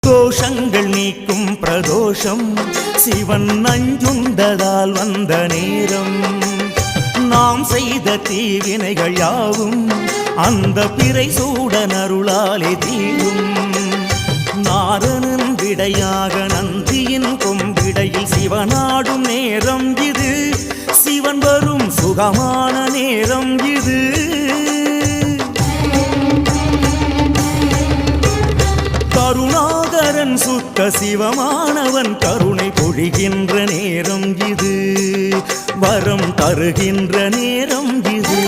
தோஷங்கள் நீக்கும் பிரதோஷம் சிவன் நஞ்சுண்டதால் வந்த நேரம். நாம் செய்த தீவினைகள் யாவும் அந்த பிறை சூடன் அருளாலே தீரும். நாரணன் விடையாக நந்தியின் கொம்பிடையில் சிவனாடும் நேரம் இது. சிவன் வரும் சுகமான நேரம் இது. கருணாகரன் சுத்த சிவமானவன் கருணை பொழிகின்ற நேரம் இது. வரம் தருகின்ற நேரம் இது.